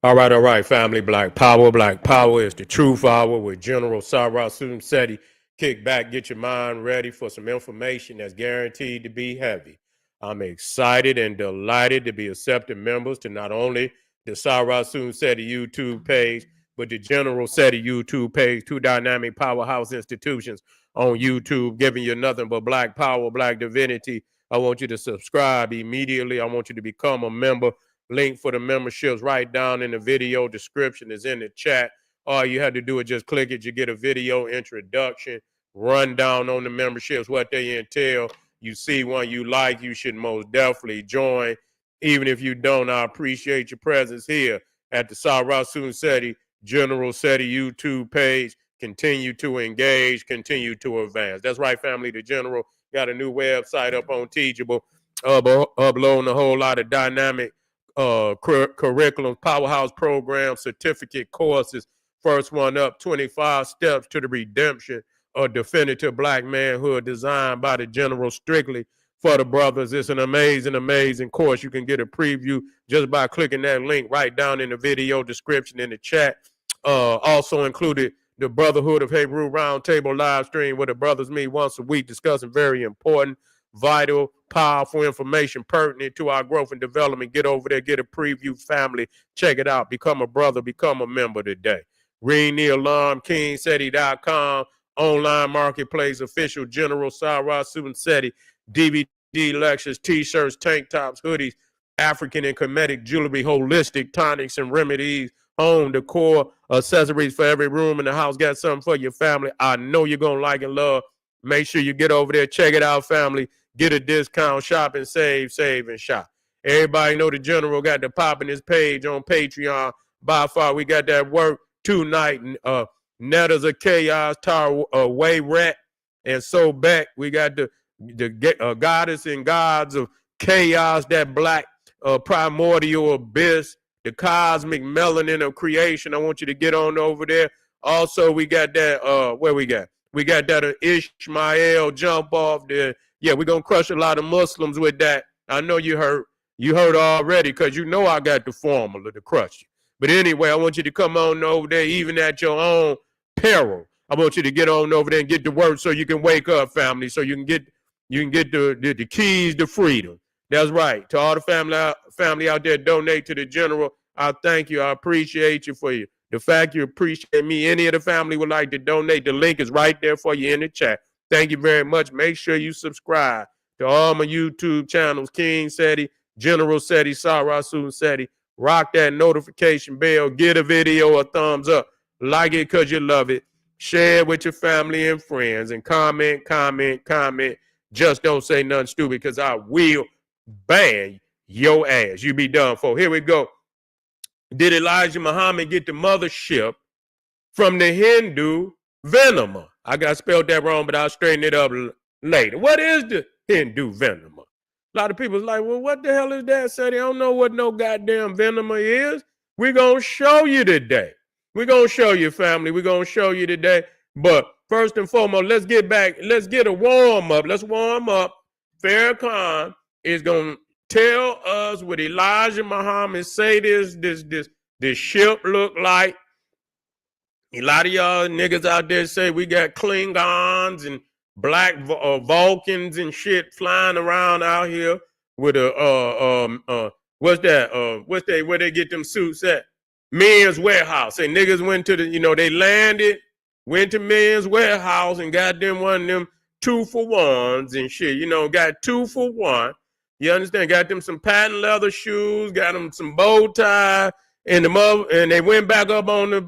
All right, family. Black Power. Black Power is the truth hour with General Sarah Seti. Kick back, get your mind ready for some information that's guaranteed to be heavy. I'm excited and delighted to be accepting members to not only the Sarah Seti YouTube page, but the General Seti YouTube page, two dynamic powerhouse institutions on YouTube, giving you nothing but black power, black divinity. I want you to subscribe immediately. I want you to become a member. Link for the memberships right down in the video description is in the chat. All you had to do is just click it. You get a video introduction, rundown on the memberships, what they entail. You see one you like, you should most definitely join. Even if you don't, I appreciate your presence here at the Sarah Seti General Seti YouTube page. Continue to engage, continue to advance. That's right, family. The General got a new website up on Teachable, uploading a whole lot of dynamic curriculum, powerhouse programs, certificate courses. First one up, 25 Steps to the Redemption of Definitive Black Manhood, designed by the General strictly for the brothers. It's an amazing, amazing course. You can get a preview just by clicking that link right down in the video description in the chat. Also included the Brotherhood of Hebrew Roundtable live stream where the brothers meet once a week discussing very important, vital, powerful information pertinent to our growth and development. Get over there, get a preview, family. Check it out. Become a brother, become a member today. Ring the alarm, KingSeti.com, online marketplace, official General Sarah Seti, DVD lectures, t-shirts, tank tops, hoodies, African and Kemetic jewelry, holistic tonics and remedies, home decor, accessories for every room in the house. Got something for your family. I know you're going to like and love. Make sure you get over there, check it out, family. Get a discount, shop and save and shop. Everybody know the General got the pop in his page on Patreon. By far, we got that work tonight. Netters of Chaos, Tar Way Rat, and So Back. We got the goddess and gods of chaos, that black primordial abyss, the cosmic melanin of creation. I want you to get on over there. Also, we got that, where we got? We got that Ishmael jump off there. Yeah, we're going to crush a lot of Muslims with that. I know you heard already because you know I got the formula to crush you. But anyway, I want you to come on over there, even at your own peril. I want you to get on over there and get to work so you can wake up, family, so you can get the keys to freedom. That's right. To all the family out there, donate to the General. I thank you. I appreciate you for you. The fact you appreciate me. Any of the family would like to donate. The link is right there for you in the chat. Thank you very much. Make sure you subscribe to all my YouTube channels, King Seti, General Seti, Sarah Seti. Rock that notification bell. Get a video a thumbs up. Like it because you love it. Share it with your family and friends. And comment. Just don't say nothing stupid because I will ban your ass. You be done for. Here we go. Did Elijah Muhammad get the mothership from the Hindu Vinmea? I got spelled that wrong, but I'll straighten it up later. What is the Hindu Vinmea? A lot of people's like, well, what the hell is that, Seti? I don't know what no goddamn Vinmea is. We're going to show you today. We're going to show you, family. We're going to show you today. But first and foremost, let's get back. Let's get a warm up. Let's warm up. Farrakhan is going to tell us what Elijah Muhammad say this ship look like. A lot of y'all niggas out there say we got Klingons and black Vulcans and shit flying around out here with a where they get them suits at? Men's Warehouse. And niggas went to they landed, went to Men's Warehouse and got them one of them 2-for-1s and shit. Got 2 for 1. You understand? Got them some patent leather shoes, got them some bow tie, and they went back up on the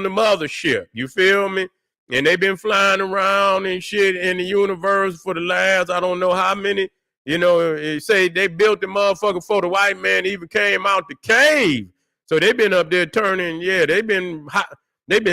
mothership. You feel me? And they've been flying around and shit in the universe for the last, I don't know how many. Say they built the motherfucker before the white man even came out the cave. So they've been up there turning. Yeah, they've been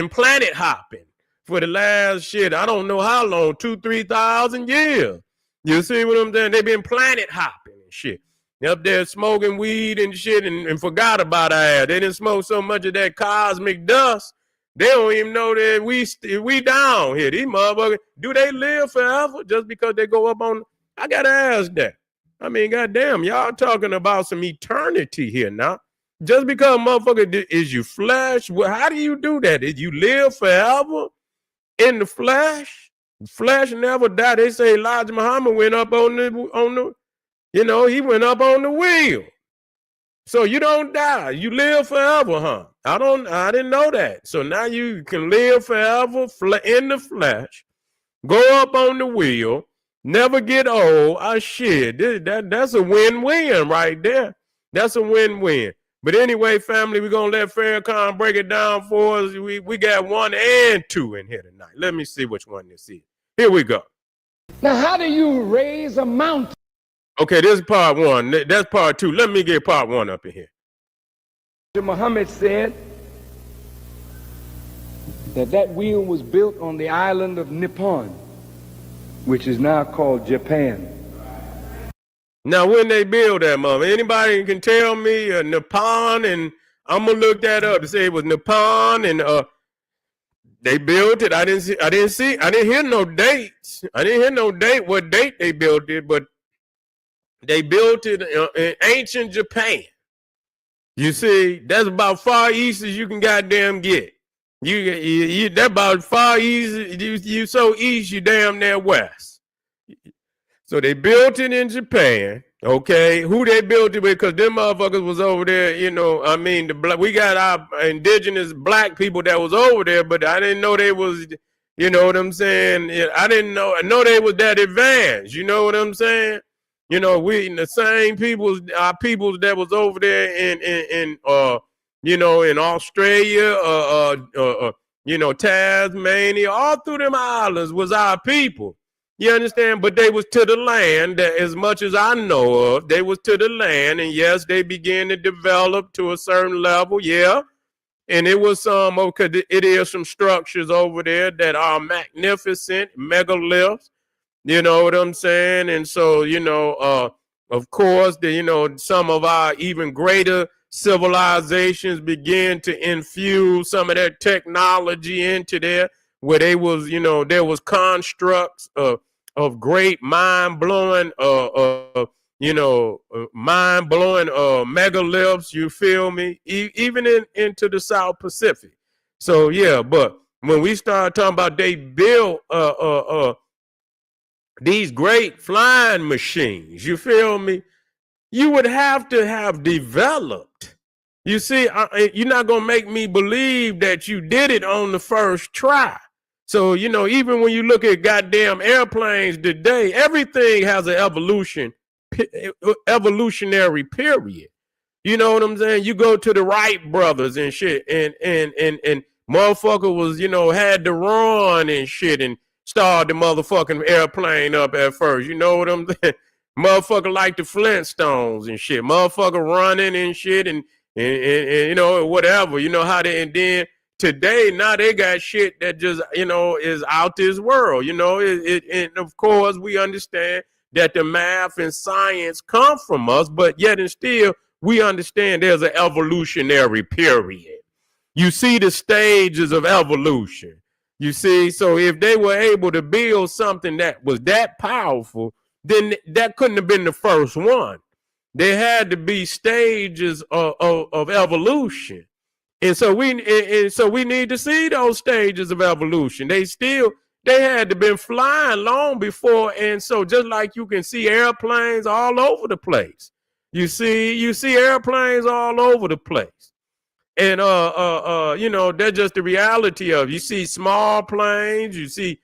planet hopping for the last shit. I don't know how long, 2,000-3,000 years. You see what I'm saying? They've been planet hopping and shit. They're up there smoking weed and shit and forgot about our ass. They didn't smoke so much of that cosmic dust. They don't even know that we down here. These motherfuckers, do they live forever just because they go up on? I got to ask that. I mean, goddamn, y'all talking about some eternity here now. Just because motherfucker is you flesh, well, how do you do that? Did you live forever in the flesh? Flesh never die. They say Elijah Muhammad went up on the, he went up on the wheel. So you don't die. You live forever, huh? I didn't know that. So now you can live forever in the flesh, go up on the wheel, never get old. Shit, that's a win-win right there. That's a win-win. But anyway, family, we're going to let Farrakhan break it down for us. We got 1 and 2 in here tonight. Let me see which one this is. Here we go. Now, how do you raise a mountain? Okay, this is part 1. That's part 2. Let me get part 1 up in here. Muhammad said that wheel was built on the island of Nippon, which is now called Japan. Now, when they build that, mother, anybody can tell me Nippon, and I'm gonna look that up to say it was Nippon, and they built it. I didn't hear no dates. I didn't hear no date, what date they built it, but they built it in ancient Japan. You see, that's about far east as you can goddamn get. You that about far east. You so east, you damn near west. So they built it in Japan. Okay, who they built it with? Because them motherfuckers was over there. We got our indigenous black people that was over there, but I didn't know they was. You know what I'm saying? I didn't know. I know they was that advanced. You know what I'm saying? We the same peoples, our peoples that was over there in Australia, Tasmania, all through them islands was our people. You understand? But they was to the land, as much as I know of, they was to the land, and yes, they began to develop to a certain level, yeah. And it was because it is some structures over there that are magnificent, megaliths. You know what I'm saying? And so, of course, some of our even greater civilizations began to infuse some of that technology into there, where they was, there was constructs of great mind-blowing, mind-blowing megaliths, you feel me? Even into the South Pacific. So, yeah, but when we start talking about they built these great flying machines, you feel me? You would have to have developed. You see, you're not going to make me believe that you did it on the first try. So, even when you look at goddamn airplanes today, everything has an evolutionary period. You know what I'm saying? You go to the Wright brothers and shit, and motherfucker was, had to run and shit and start the motherfucking airplane up at first. You know what I'm saying? Motherfucker like the Flintstones and shit. Motherfucker running and shit and whatever. You know how they, and then today, now they got shit that just, is out this world. And of course, we understand that the math and science come from us, but yet and still, we understand there's an evolutionary period. You see the stages of evolution. You see, so if they were able to build something that was that powerful, then that couldn't have been the first one. There had to be stages of evolution. And so we need to see those stages of evolution. They had to been flying long before. And so just like you can see airplanes all over the place, you see airplanes all over the place. And that's just the reality of it. You see small planes, you see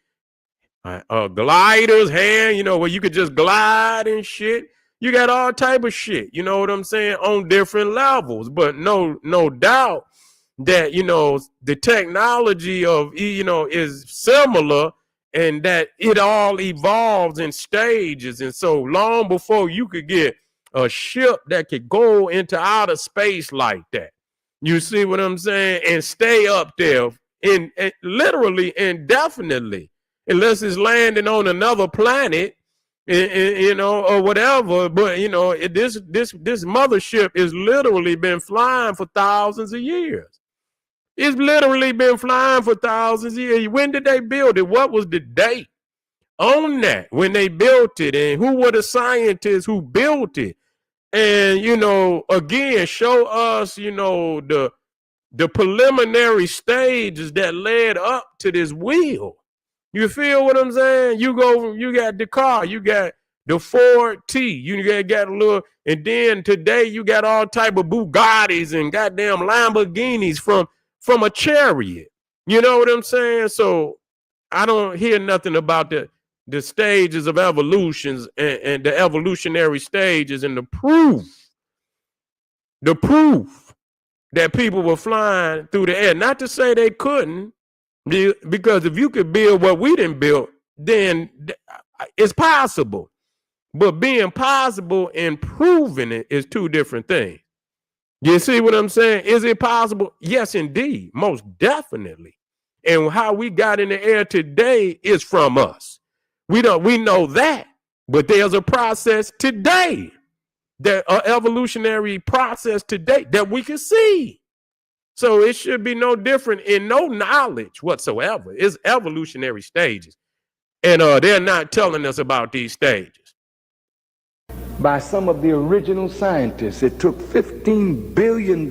gliders, where you could just glide and shit. You got all type of shit, you know what I'm saying, on different levels. But no doubt that, the technology of, is similar, and that it all evolves in stages. And so long before you could get a ship that could go into outer space like that, you see what I'm saying, and stay up there in literally indefinitely, unless it's landing on another planet, or whatever. But this mothership is literally been flying for thousands of years. It's literally been flying for thousands of years. When did they build it? What was the date on that when they built it? And who were the scientists who built it? and, you know, again, show us, you know, the preliminary stages that led up to this wheel. You feel what I'm saying? You got the car, you got the Ford T, you got a little, and then today you got all type of Bugattis and goddamn Lamborghinis from a chariot. You know what I'm saying? So I don't hear nothing about the stages of evolutions and the evolutionary stages and the proof that people were flying through the air. Not to say they couldn't, because if you could build what we didn't build, then it's possible. But being possible and proving it is two different things. You see what I'm saying? Is it possible? Yes, indeed. Most definitely. And how we got in the air today is from us. We know that. But there's a process today, that evolutionary process today that we can see. So it should be no different in no knowledge whatsoever. It's evolutionary stages. And they're not telling us about these stages. By some of the original scientists, it took $15 billion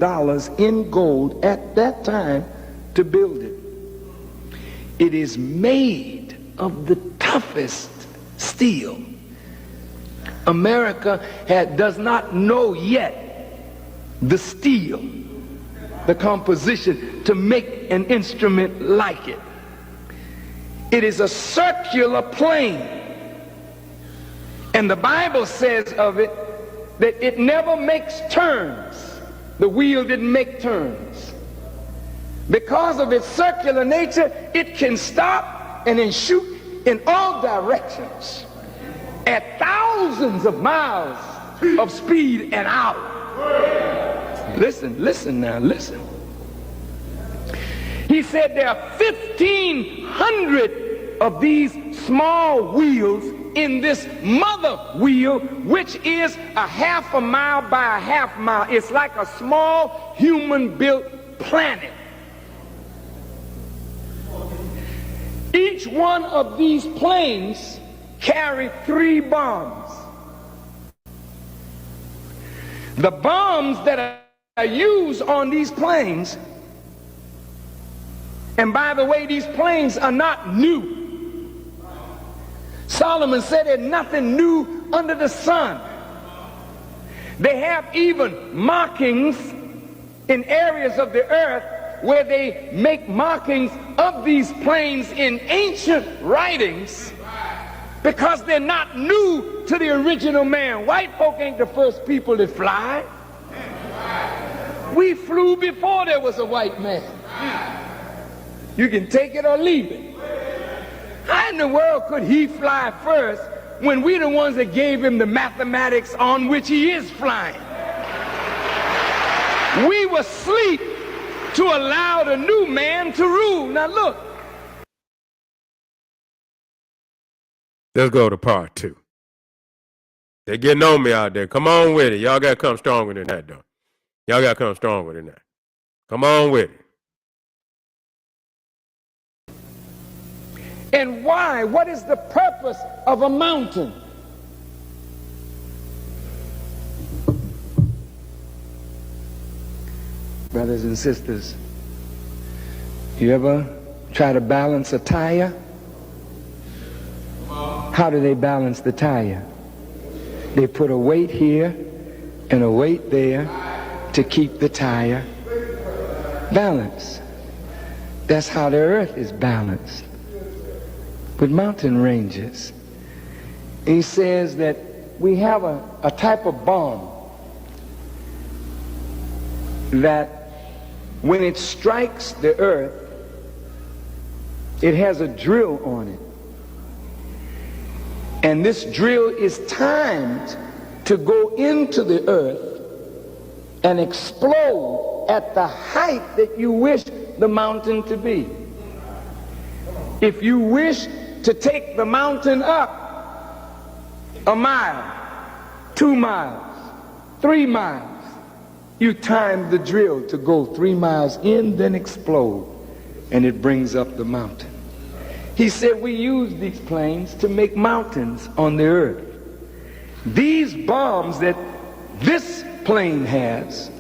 in gold at that time to build it. It is made of the toughest steel. America does not know yet the steel, the composition to make an instrument like it. It is a circular plane. And the Bible says of it that it never makes turns. The wheel didn't make turns. Because of its circular nature, it can stop and then shoot in all directions at thousands of miles of speed an hour. Listen now, listen. He said there are 1,500 of these small wheels in this mother wheel, which is a half a mile by a half mile. It's like a small human-built planet. Each one of these planes carry 3 bombs. The bombs that are used on these planes, and by the way, these planes are not new. Solomon said there's nothing new under the sun. They have even markings in areas of the earth where they make markings of these planes in ancient writings, because they're not new to the original man. White folk ain't the first people that fly. We flew before there was a white man. You can take it or leave it. How in the world could he fly first when we the ones that gave him the mathematics on which he is flying? We were asleep to allow the new man to rule. Now look. Let's go to part 2. They're getting on me out there. Come on with it. Y'all got to come stronger than that, though. Y'all got to come stronger than that. Come on with it. And why? What is the purpose of a mountain? Brothers and sisters, you ever try to balance a tire? How do they balance the tire? They put a weight here and a weight there to keep the tire balanced. That's how the earth is balanced. With mountain ranges. He says that we have a type of bomb that when it strikes the earth, it has a drill on it. And this drill is timed to go into the earth and explode at the height that you wish the mountain to be. If you wish to take the mountain up 1 mile, 2 miles, 3 miles, you time the drill to go 3 miles in, then explode, and it brings up the mountain. He said we use these planes to make mountains on the earth. These bombs that this plane has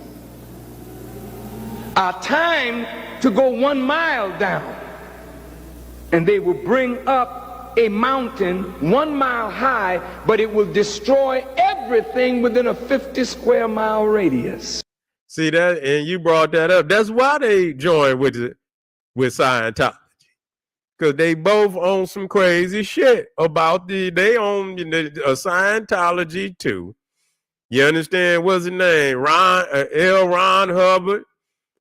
are timed to go 1 mile down, and they will bring up a mountain 1 mile high, but it will destroy everything within a 50 square mile radius. See that, and you brought that up. That's why they joined with Scientology, because they both own some crazy shit about they own Scientology too. You understand? What's his name? Ron Hubbard.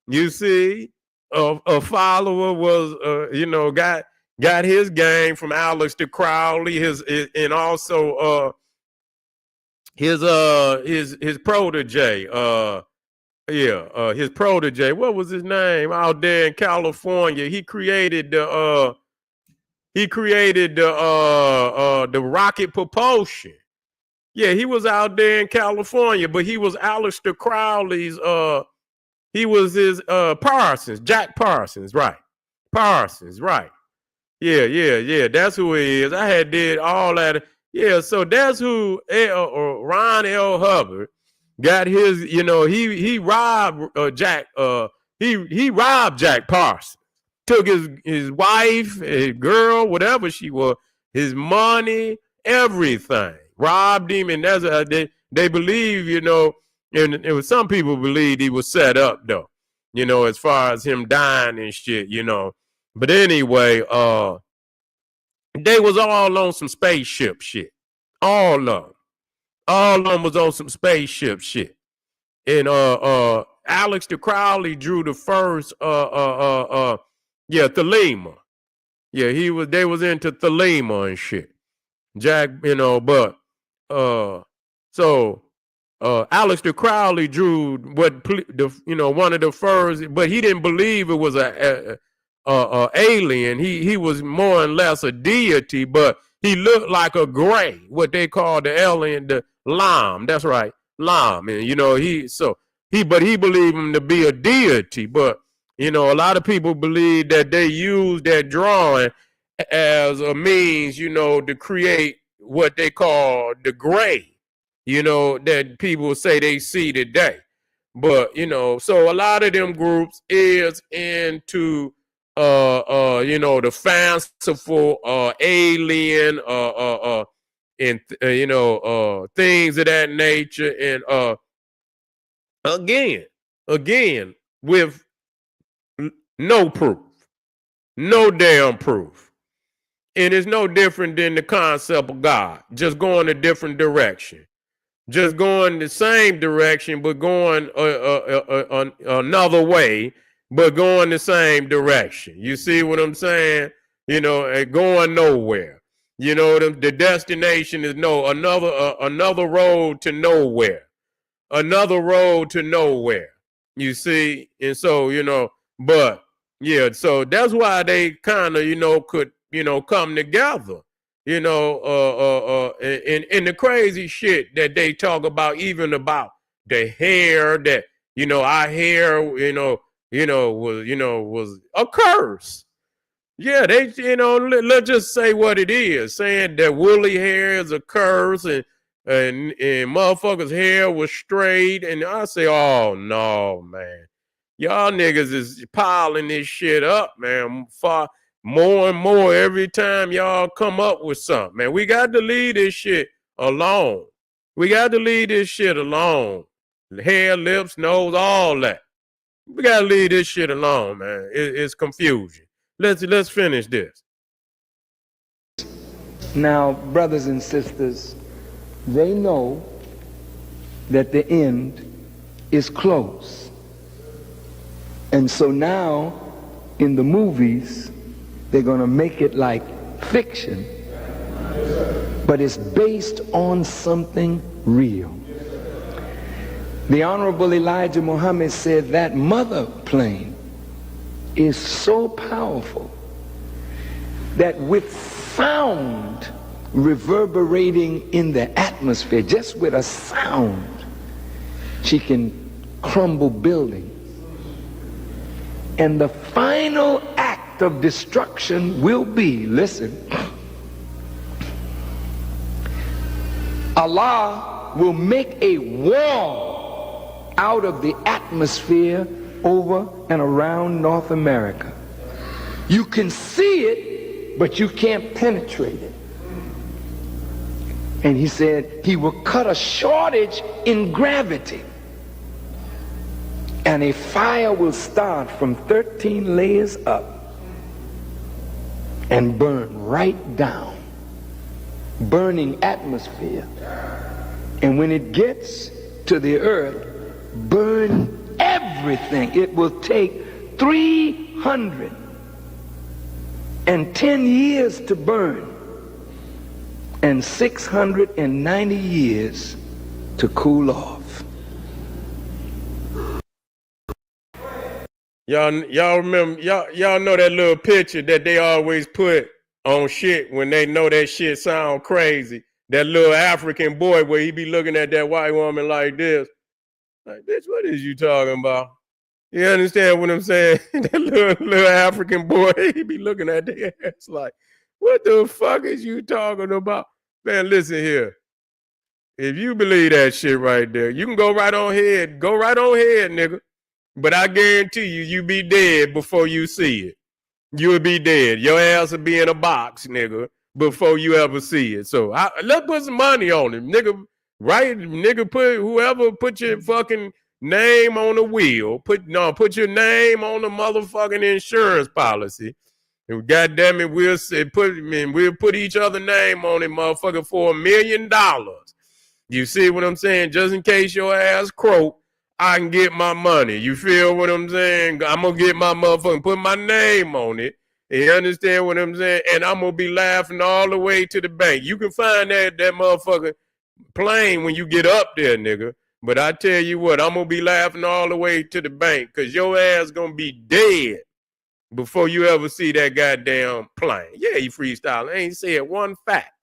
You see, a follower was got his gang from Aleister Crowley, and also his protege. His protege. What was his name? Out there in California, he created the rocket propulsion. Yeah, he was out there in California, but he was Aleister Crowley's. He was his Parsons, Jack Parsons, right? Parsons, right? Yeah. That's who he is. I had did all that. Yeah, so that's who Ron L. Hubbard got his. He robbed Jack. He robbed Jack Parsons. Took his wife, his girl, whatever she was, his money, everything. Robbed him, and that's they believe, and it was some people believed he was set up though, as far as him dying and shit, But anyway, they was all on some spaceship shit. All of them was on some spaceship shit. And Aleister Crowley drew the first Thelema. Yeah, they was into Thelema and shit. Jack, but Aleister Crowley drew one of the first, but he didn't believe it was a alien. He was more or less a deity, but he looked like a gray, what they call the alien, the Lam. That's right, Lam. And but he believed him to be a deity. But a lot of people believe that they used that drawing as a means, to create what they call the gray, that people say they see today. But, so a lot of them groups is into, the fanciful alien, and, things of that nature. And again, with no proof, no damn proof. And it's no different than the concept of God, just going a different direction. Just going the same direction, but going another way, but going the same direction. You see what I'm saying? And going nowhere. The destination is another road to nowhere. Another road to nowhere. You see? And so, but yeah, so that's why they kind of, could, come together. And the crazy shit that they talk about, even about the hair that, our hair, was a curse. Yeah, they, let's just say what it is, saying that woolly hair is a curse, and motherfuckers' hair was straight. And I say, oh no, man. Y'all niggas is piling this shit up, man. Far more and more every time y'all come up with something, man. We got to leave this shit alone. We got to leave this shit alone. Hair, lips, nose, all that. We got to leave this shit alone, man. It's confusion. Let's finish this. Now, brothers and sisters, they know that the end is close. And so now, in the movies, they're going to make it like fiction, but it's based on something real. The Honorable Elijah Muhammad said that mother plane is so powerful that with sound reverberating in the atmosphere, just with a sound, she can crumble buildings. And the final act of destruction will be, listen, Allah will make a wall out of the atmosphere over and around North America. You can see it, but you can't penetrate it. And he said he will cut a shortage in gravity. And a fire will start from 13 layers up and burn right down, burning atmosphere. And when it gets to the earth, burn everything. It will take 310 years to burn and 690 years to cool off. Y'all remember, y'all know that little picture that they always put on shit when they know that shit sound crazy. That little African boy where he be looking at that white woman like this. Like, bitch, what is you talking about? You understand what I'm saying? That little African boy, he be looking at their ass like, what the fuck is you talking about? Man, listen here. If you believe that shit right there, you can go right on ahead. Go right on ahead, nigga. But I guarantee you be dead before you see it. You'll be dead. Your ass will be in a box, nigga, before you ever see it. So let's put some money on it, nigga. Right, nigga, put your fucking name on the wheel. Put your name on the motherfucking insurance policy. And goddamn it, we'll put each other name on it, motherfucker, for $1 million. You see what I'm saying? Just in case your ass croak, I can get my money. You feel what I'm saying? I'm gonna get my motherfucking, put my name on it. You understand what I'm saying? And I'm gonna be laughing all the way to the bank. You can find that motherfucker plane when you get up there, nigga. But I tell you what, I'm gonna be laughing all the way to the bank because your ass gonna be dead before you ever see that goddamn plane. Yeah, he freestyle. Ain't said one fact.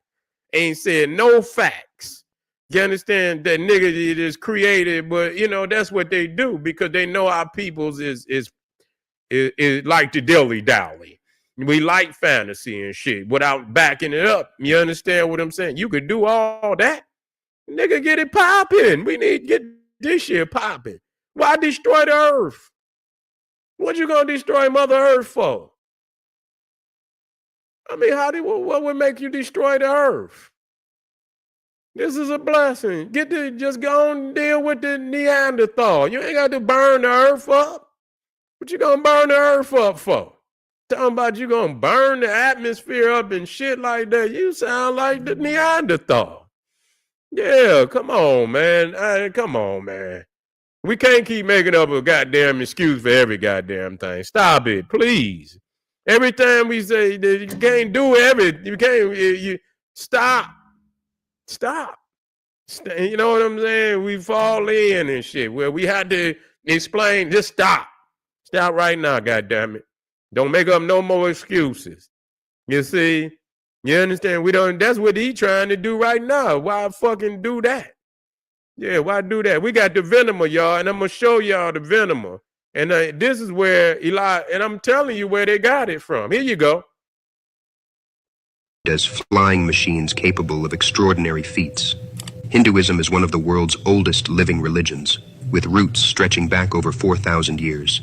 Ain't said no facts. You understand? That nigga is created, but you know that's what they do because they know our peoples is like to dilly-dally. We like fantasy and shit without backing it up. You understand what I'm saying? You could do all that. Nigga, get it popping. We need to get this shit popping. Why destroy the earth? What you gonna destroy Mother Earth for? I mean, what would make you destroy the earth? This is a blessing. Just go on and deal with the Neanderthal. You ain't got to burn the earth up. What you gonna burn the earth up for? Talking about you gonna burn the atmosphere up and shit like that. You sound like the Neanderthal. Yeah, come on, man. Come on, man. We can't keep making up a goddamn excuse for every goddamn thing. Stop it, please. Every time we say that you can't do you stop. You know what I'm saying? We fall in and shit where we had to explain. Just stop. Stop right now, goddammit. Don't make up no more excuses. You see? You understand? That's what he trying to do right now. Why fucking do that? Yeah, why do that? We got the Vinmea, y'all, and I'm going to show y'all the Vinmea. And this is where Eli, and I'm telling you where they got it from. Here you go. As flying machines capable of extraordinary feats. Hinduism is one of the world's oldest living religions, with roots stretching back over 4,000 years.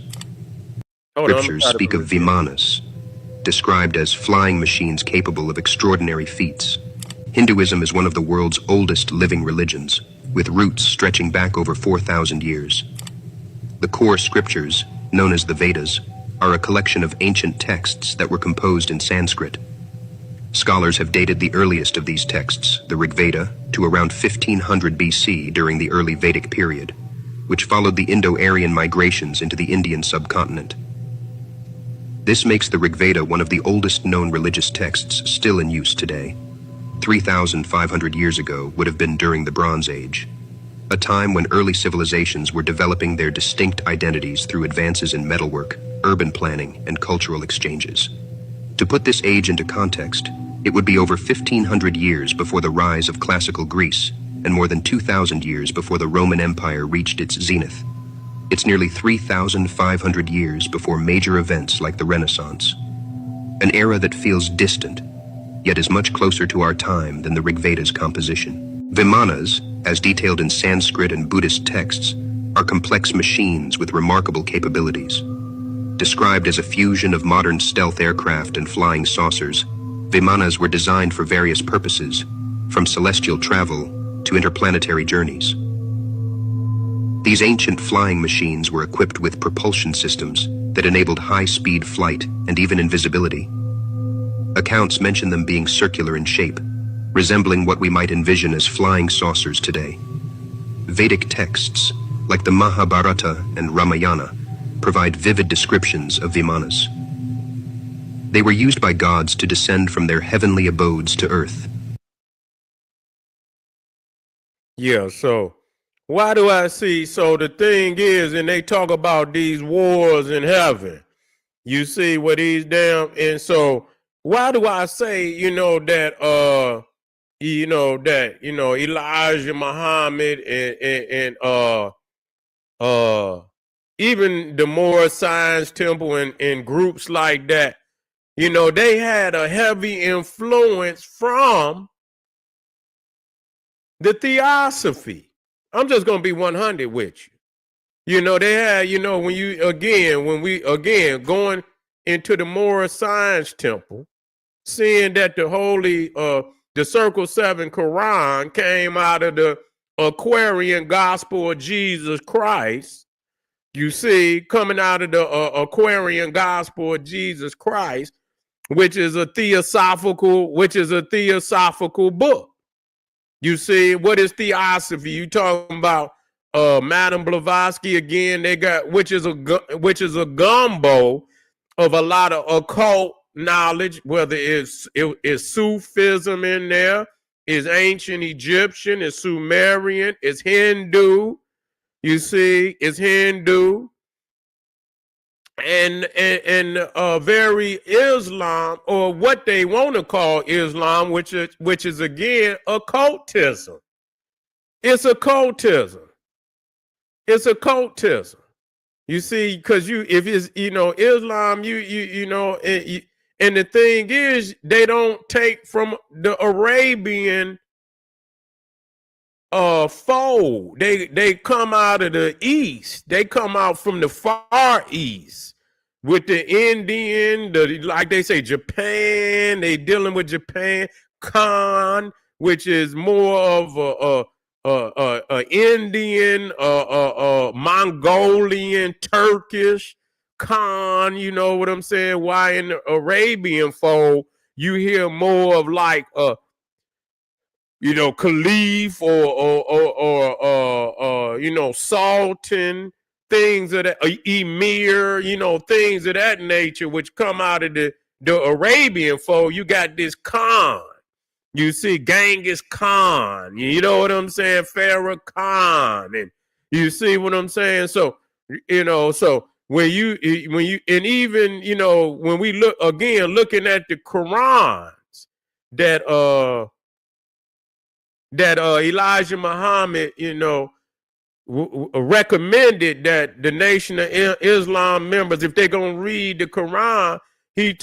Scriptures speak of Vimanas, described as flying machines capable of extraordinary feats. Hinduism is one of the world's oldest living religions, with roots stretching back over 4,000 years. The core scriptures, known as the Vedas, are a collection of ancient texts that were composed in Sanskrit. Scholars have dated the earliest of these texts, the Rig Veda, to around 1500 BC during the early Vedic period, which followed the Indo-Aryan migrations into the Indian subcontinent. This makes the Rig Veda one of the oldest known religious texts still in use today. 3,500 years ago would have been during the Bronze Age, a time when early civilizations were developing their distinct identities through advances in metalwork, urban planning, and cultural exchanges. To put this age into context, it would be over 1,500 years before the rise of classical Greece and more than 2,000 years before the Roman Empire reached its zenith. It's nearly 3,500 years before major events like the Renaissance, an era that feels distant, yet is much closer to our time than the Rig Veda's composition. Vimanas, as detailed in Sanskrit and Buddhist texts, are complex machines with remarkable capabilities. Described as a fusion of modern stealth aircraft and flying saucers, Vimanas were designed for various purposes, from celestial travel to interplanetary journeys. These ancient flying machines were equipped with propulsion systems that enabled high-speed flight and even invisibility. Accounts mention them being circular in shape, resembling what we might envision as flying saucers today. Vedic texts, like the Mahabharata and Ramayana, provide vivid descriptions of Vimanas. They were used by gods to descend from their heavenly abodes to earth. Yeah, so why do I see? So the thing is, and they talk about these wars in heaven. You see what he's damn, and so why do I say, that Elijah Muhammad and even the Moor Science Temple and groups like that, they had a heavy influence from the theosophy. I'm just gonna be 100 with you. They had, when we going into the Moor Science Temple, seeing that the Circle 7 Quran came out of the Aquarian Gospel of Jesus Christ. You see, coming out of the Aquarian Gospel of Jesus Christ, which is a theosophical book. You see, what is theosophy? You talking about Madame Blavatsky again? They got which is a gumbo of a lot of occult knowledge, whether it's Sufism in there, is ancient Egyptian, is Sumerian, is Hindu. You see, is Hindu, and very Islam, or what they want to call Islam, which is again occultism. It's occultism. It's occultism. You see, because if it's Islam, and the thing is, they don't take from the Arabian fold. They come out of the east. They come out from the far east with the Indian, like they say, Japan. They dealing with Japan. Khan, which is more of a Indian, Mongolian, Turkish. Khan, you know what I'm saying? Why in the Arabian fold you hear more of like Caliph or Sultan, things of that, Emir, things of that nature, which come out of the Arabian fold. You got this Khan. You see Genghis Khan, you know what I'm saying? Pharaoh Khan, and you see what I'm saying? So, so when you, and even, when we look again, looking at the Qurans that Elijah Muhammad, recommended that the Nation of Islam members, if they're going to read the Quran, he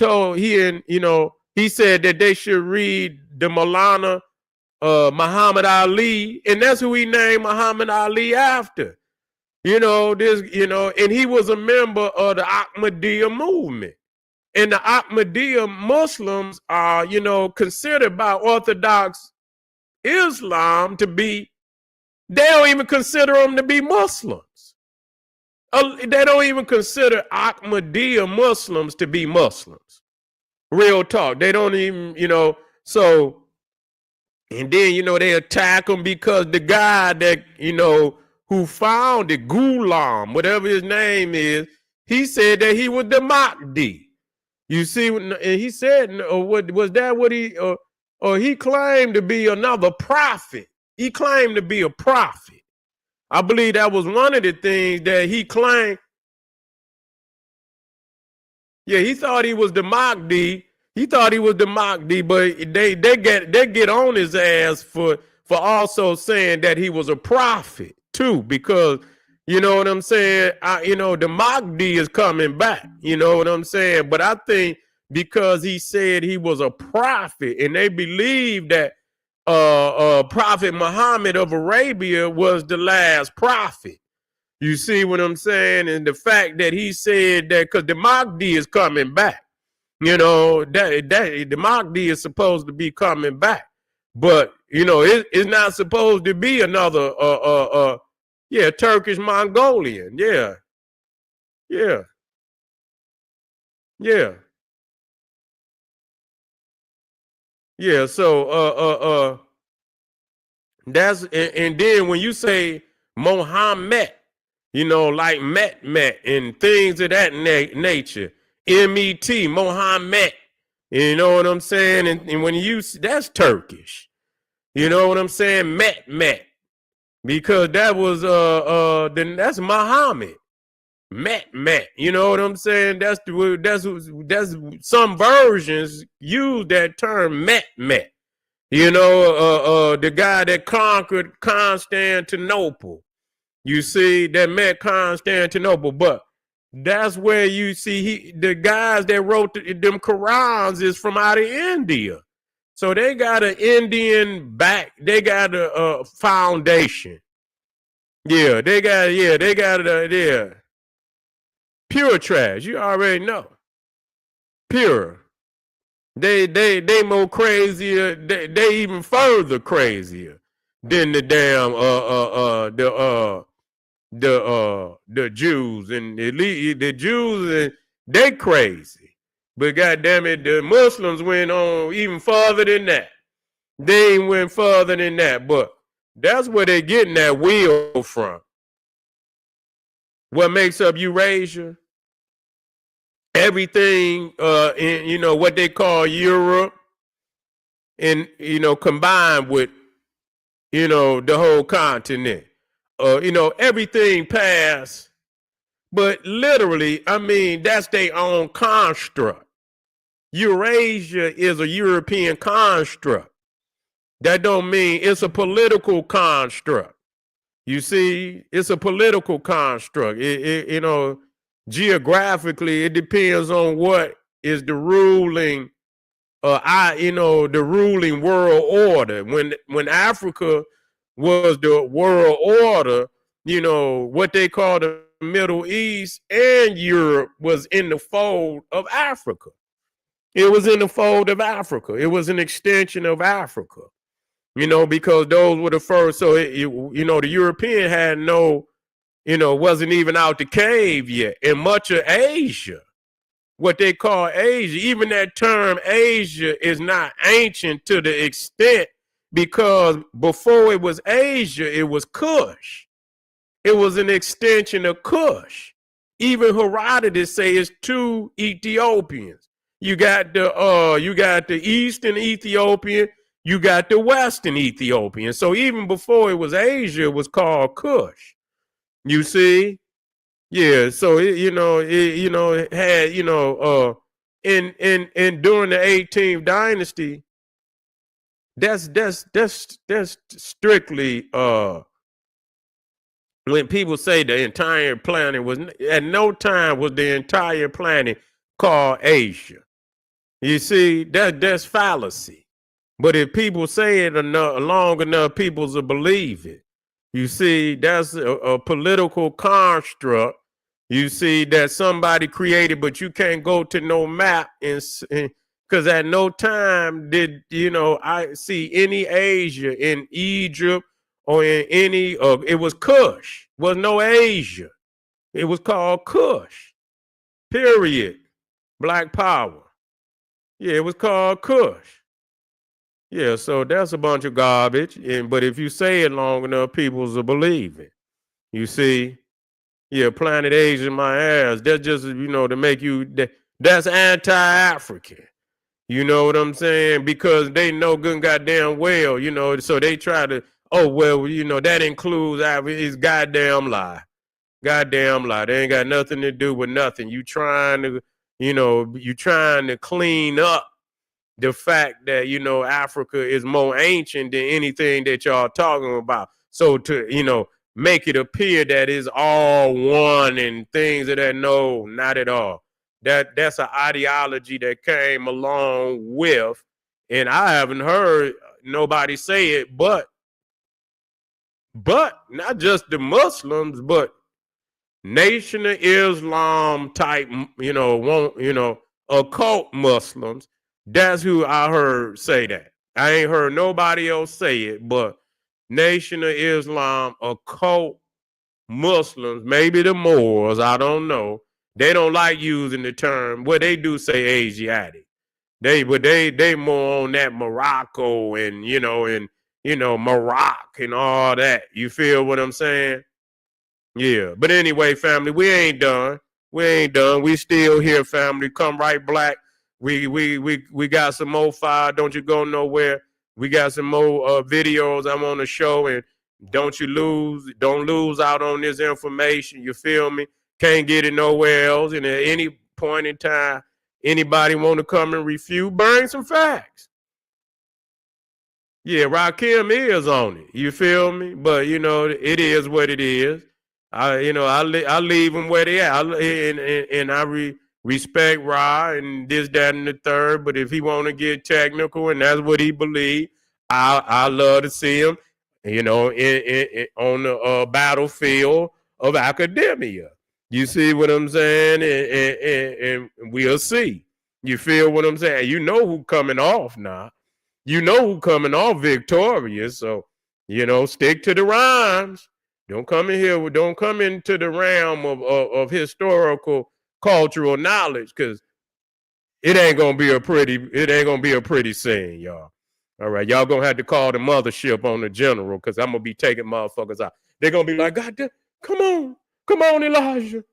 said that they should read the Maulana Muhammad Ali, and that's who he named Muhammad Ali after. And he was a member of the Ahmadiyya movement. And the Ahmadiyya Muslims are, considered by Orthodox Islam to be, they don't even consider them to be Muslims. They don't even consider Ahmadiyya Muslims to be Muslims. Real talk. They don't even, so, and then, they attack them because the guy that, who founded Ghulam, whatever his name is, he said that he was the Mahdi. You see, and he said, what was that? What he, or he claimed to be another prophet. He claimed to be a prophet. I believe that was one of the things that he claimed. Yeah, he thought he was the Mahdi. He thought he was the Mahdi, but they get on his ass for also saying that he was a prophet too, because you know what I'm saying. The Mahdi is coming back. You know what I'm saying. But I think because he said he was a prophet, and they believe that Prophet Muhammad of Arabia was the last prophet. You see what I'm saying? And the fact that he said that because the Mahdi is coming back, you know, that the Mahdi is supposed to be coming back, but you know, it's not supposed to be another Turkish Mongolian. Yeah. Yeah. Yeah. Yeah. So that's and then when you say Mohammed, you know, like Met and things of that nature, MET, Mohammed, you know what I'm saying? And when you that's Turkish, you know what I'm saying? Met, because that was then that's Muhammad. Met, you know what I'm saying? That's some versions use that term Met. You know, the guy that conquered Constantinople. You see, that met Constantinople, but that's where you see the guys that wrote them Qurans is from out of India. So they got an Indian back. They got a foundation. Yeah, they got pure trash. You already know, pure. They more crazier. They even further crazier than the damn the Jews and the Jews. They crazy, but goddamn it, the Muslims went on even further than that. They went further than that, but that's where they're getting that wheel from. What makes up Eurasia? Everything in, you know, what they call Europe, and you know, combined with, you know, the whole continent. You know, everything past, but literally, I mean, that's their own construct. Eurasia is a European construct. That don't mean it's a political construct. You see, it's a political construct. You know, geographically, it depends on what is the ruling, the ruling world order. When Africa was the world order, you know, what they call the Middle East and Europe was in the fold of Africa. It was in the fold of Africa. It was an extension of Africa. You know, because those were the first. So, you know, the European had no, you know, wasn't even out the cave yet. And much of Asia, what they call Asia, even that term Asia is not ancient to the extent, because before it was Asia, it was Kush. It was an extension of Kush. Even Herodotus say it's two Ethiopians. You got the Eastern Ethiopian, you got the Western Ethiopian. So even before it was Asia, it was called Kush. You see? Yeah. So it had, you know, in during the 18th dynasty, that's strictly when people say the entire planet was, at no time was the entire planet called Asia. You see, that's fallacy. But if people say it long enough, people will believe it. You see, that's a political construct. You see, that somebody created, but you can't go to no map because at no time did, you know, I see any Asia in Egypt or in any it was Kush. Was no Asia. It was called Kush. Period. Black power. Yeah, it was called Kush. Yeah, so that's a bunch of garbage. But if you say it long enough, people will believe it. You see, yeah, Planet Asia, my ass. That's just, you know, to make you, that's anti-African. You know what I'm saying? Because they know good and goddamn well, you know, so they try to, oh, well, you know, that includes it's goddamn lie. Goddamn lie. They ain't got nothing to do with nothing. You trying to clean up the fact that, you know, Africa is more ancient than anything that y'all talking about. So to, you know, make it appear that it's all one and things of that, no, not at all. That's an ideology that came along with, and I haven't heard nobody say it, but not just the Muslims, but Nation of Islam type, occult Muslims. That's who I heard say that. I ain't heard nobody else say it, but Nation of Islam, occult Muslims, maybe the Moors, I don't know. They don't like using the term. Well, they do say Asiatic. They more on that Morocco and Morocco and all that. You feel what I'm saying? Yeah. But anyway, family, we ain't done. We still here, family. Come right black. We got some more fire. Don't you go nowhere. We got some more videos I'm on the show, and don't lose out on this information. You feel me? Can't get it nowhere else. And at any point in time, anybody want to come and refute, bring some facts. Yeah, Rakim is on it. You feel me? But it is what it is. I leave them where they at. I respect Ra and this, that, and the third. But if he want to get technical and that's what he believe, I love to see him, on the battlefield of academia. You see what I'm saying? And we'll see. You feel what I'm saying? You know who coming off now. You know who coming off victorious. So, stick to the rhymes. Don't come into the realm of historical cultural knowledge, because it ain't gonna be a pretty scene, y'all. All right, y'all gonna have to call the mothership on the general, because I'm gonna be taking motherfuckers out. They're gonna be like, God damn, come on, Elijah.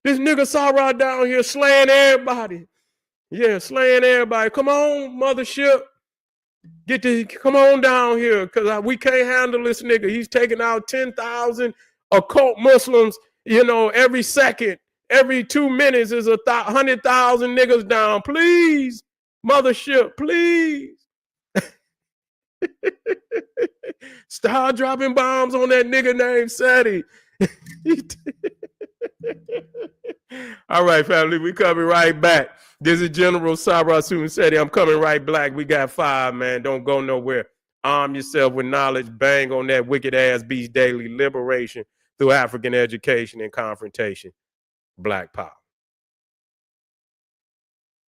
This nigga Sarah down here slaying everybody. Yeah, slaying everybody. Come on, mothership. Come on down here, because we can't handle this nigga. He's taking out 10,000 occult Muslims, every second. Every 2 minutes is 100,000 niggas down. Please, mothership, please. Start dropping bombs on that nigga named Seti. All right, family, we coming right back. This is General Sarah Seti. I'm coming right back. We got 5, man. Don't go nowhere. Arm yourself with knowledge. Bang on that wicked ass beast daily. Liberation through African education and confrontation. Black power.